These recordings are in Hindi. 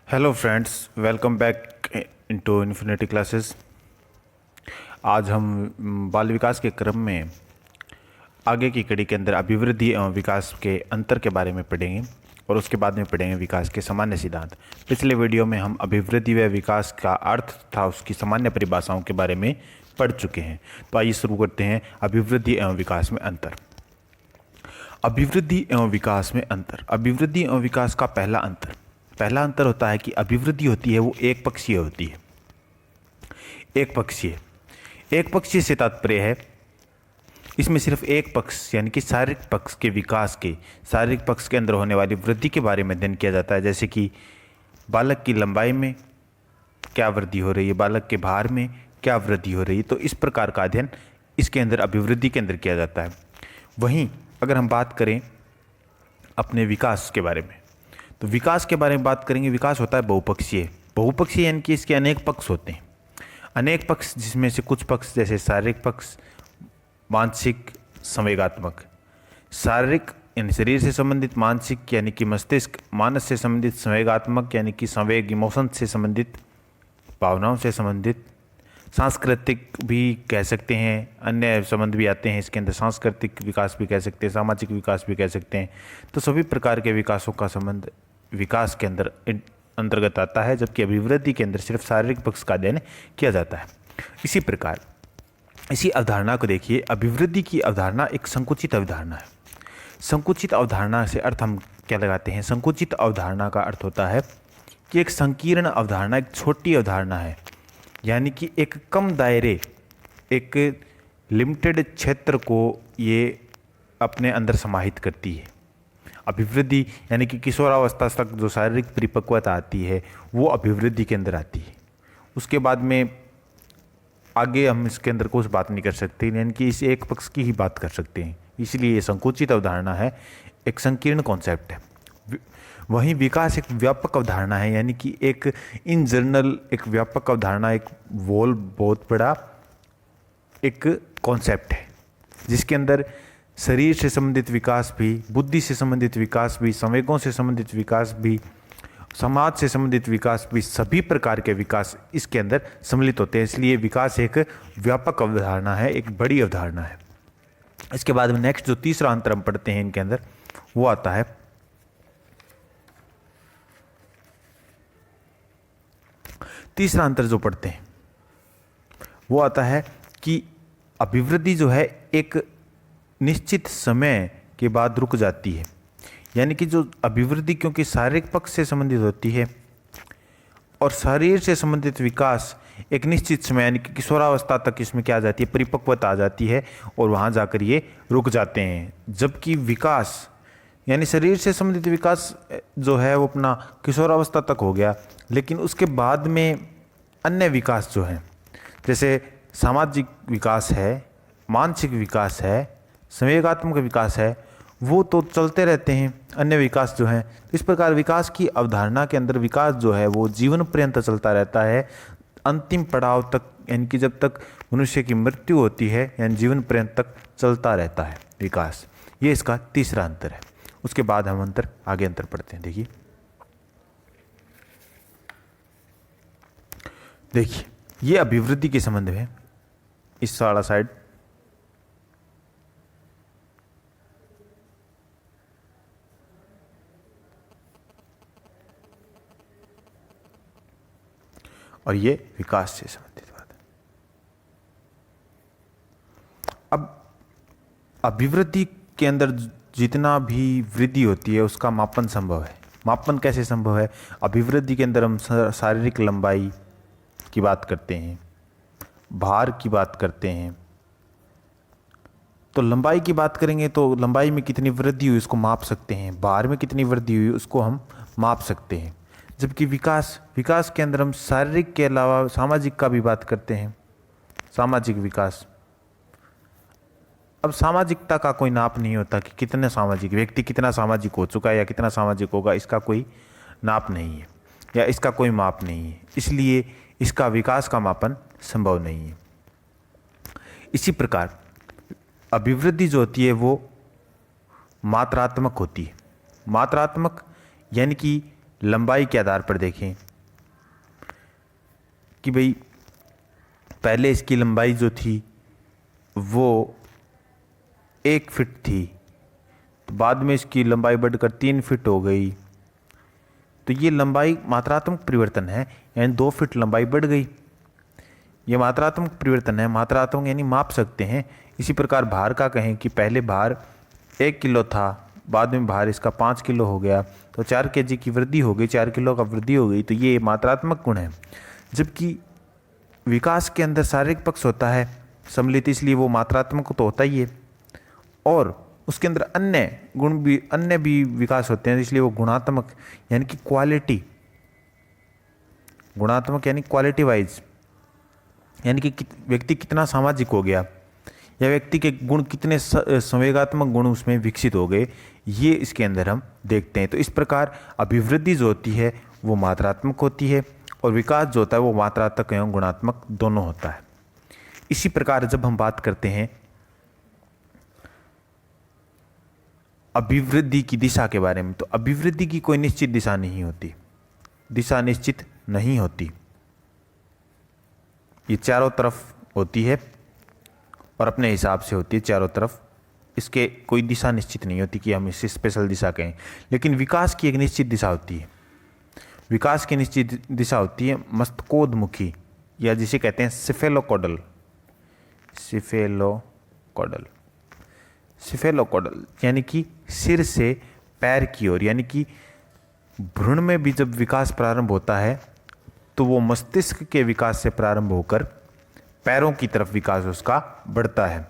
Hello friends, welcome back into infinity classes. आज हम बाल विकास के क्रम में आगे की कड़ी के अंदर अभिवृद्धि एवं विकास के अंतर के बारे में पढ़ेंगे और उसके बाद में पढ़ेंगे विकास के सामान्य सिद्धांत। पिछले वीडियो में हम अभिवृद्धि व विकास का अर्थ तथा उसकी सामान्य परिभाषाओं के बारे में पढ़ चुके हैं। तो आइए शुरू करते हैं अभिवृद्धि एवं विकास में अंतर। अभिवृद्धि एवं विकास में अंतर। अभिवृद्धि एवं विकास का पहला अंतर होता है कि अभिवृद्धि होती है वो एक पक्षीय होती है। एक पक्षीय से तात्पर्य है इसमें सिर्फ एक पक्ष यानी कि शारीरिक पक्ष के अंदर होने वाली वृद्धि के बारे में अध्ययन किया जाता है। जैसे कि बालक की लंबाई में क्या वृद्धि हो रही है, बालक के भार में क्या वृद्धि हो रही है। तो इस प्रकार का अध्ययन इसके अंदर अभिवृद्धि के अंदर किया जाता है। वहीं अगर हम बात करें अपने विकास के बारे में, तो विकास के बारे में बात करेंगे। विकास होता है बहुपक्षीय यानी कि इसके अनेक पक्ष होते हैं। अनेक पक्ष जिसमें से कुछ पक्ष जैसे शारीरिक पक्ष, मानसिक, संवेगात्मक। शारीरिक यानी शरीर से संबंधित, मानसिक यानी कि मस्तिष्क मानस से संबंधित, संवेगात्मक यानी कि संवेग इमोशन से संबंधित, भावनाओं से संबंधित, सांस्कृतिक भी कह सकते हैं, अन्य संबंध भी आते हैं इसके अंदर। सांस्कृतिक विकास भी कह सकते हैं, सामाजिक विकास भी कह सकते हैं। तो सभी प्रकार के विकासों का संबंध विकास के अंदर अंतर्गत आता है, जबकि अभिवृद्धि के अंदर सिर्फ शारीरिक पक्ष का अध्ययन किया जाता है। इसी प्रकार इसी अवधारणा को देखिए। अभिवृद्धि की अवधारणा एक संकुचित अवधारणा है। संकुचित अवधारणा से अर्थ हम क्या लगाते हैं? संकुचित अवधारणा का अर्थ होता है कि एक संकीर्ण अवधारणा एक छोटी अवधारणा है, यानी कि एक कम दायरे, एक लिमिटेड क्षेत्र को ये अपने अंदर समाहित करती है। अभिवृद्धि यानी कि किशोरावस्था तक जो शारीरिक परिपक्वता आती है वो अभिवृद्धि के अंदर आती है। उसके बाद में आगे हम इसके अंदर कुछ बात नहीं कर सकते, यानी कि इस एक पक्ष की ही बात कर सकते हैं। इसलिए ये संकुचित अवधारणा है, एक संकीर्ण कॉन्सेप्ट है। वहीं विकास एक व्यापक अवधारणा है, यानी कि एक इन जनरल एक व्यापक अवधारणा, एक बहुत बड़ा एक कॉन्सेप्ट है जिसके अंदर शरीर से संबंधित विकास भी, बुद्धि से संबंधित विकास भी, संवेगों से संबंधित विकास भी, समाज से संबंधित विकास भी, सभी प्रकार के विकास इसके अंदर सम्मिलित होते हैं। इसलिए विकास एक व्यापक अवधारणा है, एक बड़ी अवधारणा है। इसके बाद में नेक्स्ट जो तीसरा अंतर हम पढ़ते हैं इनके अंदर, वो आता है तीसरा अंतर जो पढ़ते हैं वो आता है कि अभिवृद्धि जो है एक निश्चित समय के बाद रुक जाती है। यानी कि जो अभिवृद्धि क्योंकि शारीरिक पक्ष से संबंधित होती है और शरीर से संबंधित विकास एक निश्चित समय यानी कि किशोरावस्था तक इसमें क्या आ जाती है, परिपक्वता आ जाती है और वहाँ जाकर ये रुक जाते हैं। जबकि विकास यानी शरीर से संबंधित विकास जो है वो अपना किशोरावस्था तक हो गया, लेकिन उसके बाद में अन्य विकास जो है जैसे सामाजिक विकास है, मानसिक विकास है, संवेगात्मक विकास है, वो तो चलते रहते हैं। अन्य विकास जो हैं, इस प्रकार विकास की अवधारणा के अंदर विकास जो है वो जीवन पर्यंत चलता रहता है, अंतिम पड़ाव तक, यानी कि जब तक मनुष्य की मृत्यु होती है, यानी जीवन पर्यंत तक चलता रहता है विकास। ये इसका तीसरा अंतर है। उसके बाद हम आगे अंतर पढ़ते हैं। देखिए ये अभिवृद्धि के संबंध में इस वाला साइड, और ये विकास से संबंधित बात है। अब अभिवृद्धि के अंदर जितना भी वृद्धि होती है उसका मापन संभव है। मापन कैसे संभव है? अभिवृद्धि के अंदर हम शारीरिक लंबाई की बात करते हैं, भार की बात करते हैं। तो लंबाई की बात करेंगे तो लंबाई में कितनी वृद्धि हुई उसको माप सकते हैं, भार में कितनी वृद्धि हुई उसको हम माप सकते हैं। जबकि विकास के अंदर हम शारीरिक के अलावा सामाजिक का भी बात करते हैं, सामाजिक विकास। अब सामाजिकता का कोई नाप नहीं होता कि कितने सामाजिक व्यक्ति कितना सामाजिक हो चुका है या कितना सामाजिक होगा, इसका कोई नाप नहीं है या इसका कोई माप नहीं है। इसलिए इसका विकास का मापन संभव नहीं है। इसी प्रकार अभिवृद्धि जो होती है वो मात्रात्मक होती है। मात्रात्मक यानी कि लंबाई के आधार पर देखें कि भाई पहले इसकी लंबाई जो थी वो 1 फीट थी, तो बाद में इसकी लंबाई बढ़कर 3 फीट हो गई, तो ये लंबाई मात्रात्मक परिवर्तन है, यानी 2 फीट लंबाई बढ़ गई। ये मात्रात्मक परिवर्तन है, मात्रात्मक यानी माप सकते हैं। इसी प्रकार भार का कहें कि पहले भार 1 किलो था, बाद में भार इसका 5 किलो हो गया, तो 4 केजी की वृद्धि हो गई, 4 किलो का वृद्धि हो गई, तो ये मात्रात्मक गुण है। जबकि विकास के अंदर शारीरिक पक्ष होता है सम्मिलित, इसलिए वो मात्रात्मक तो होता ही है, और उसके अंदर अन्य भी विकास होते हैं, इसलिए वो गुणात्मक यानी कि क्वालिटी, गुणात्मक यानी क्वालिटी वाइज, यानी कि व्यक्ति कितना सामाजिक हो गया या व्यक्ति के गुण कितने संवेगात्मक गुण उसमें विकसित हो गए, ये इसके अंदर हम देखते हैं। तो इस प्रकार अभिवृद्धि जो होती है वो मात्रात्मक होती है, और विकास जो होता है वो मात्रात्मक एवं गुणात्मक दोनों होता है। इसी प्रकार जब हम बात करते हैं अभिवृद्धि की दिशा के बारे में, तो अभिवृद्धि की कोई निश्चित दिशा नहीं होती, दिशा निश्चित नहीं होती, ये चारों तरफ होती है और अपने हिसाब से होती है चारों तरफ, इसके कोई दिशा निश्चित नहीं होती कि हम इसे स्पेशल दिशा कहें। लेकिन विकास की एक निश्चित दिशा होती है, विकास की निश्चित दिशा होती है मस्तकोद्मुखी, या जिसे कहते हैं सिफेलोकोडल, सिफेलोकोडल, सिफेलोकोडल यानी कि सिर से पैर की ओर, यानी कि भ्रूण में भी जब विकास प्रारंभ होता है तो वो मस्तिष्क के विकास से प्रारंभ होकर पैरों की तरफ विकास उसका बढ़ता है,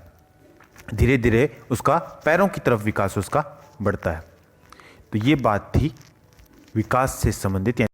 धीरे धीरे उसका पैरों की तरफ विकास उसका बढ़ता है। तो ये बात थी विकास से संबंधित।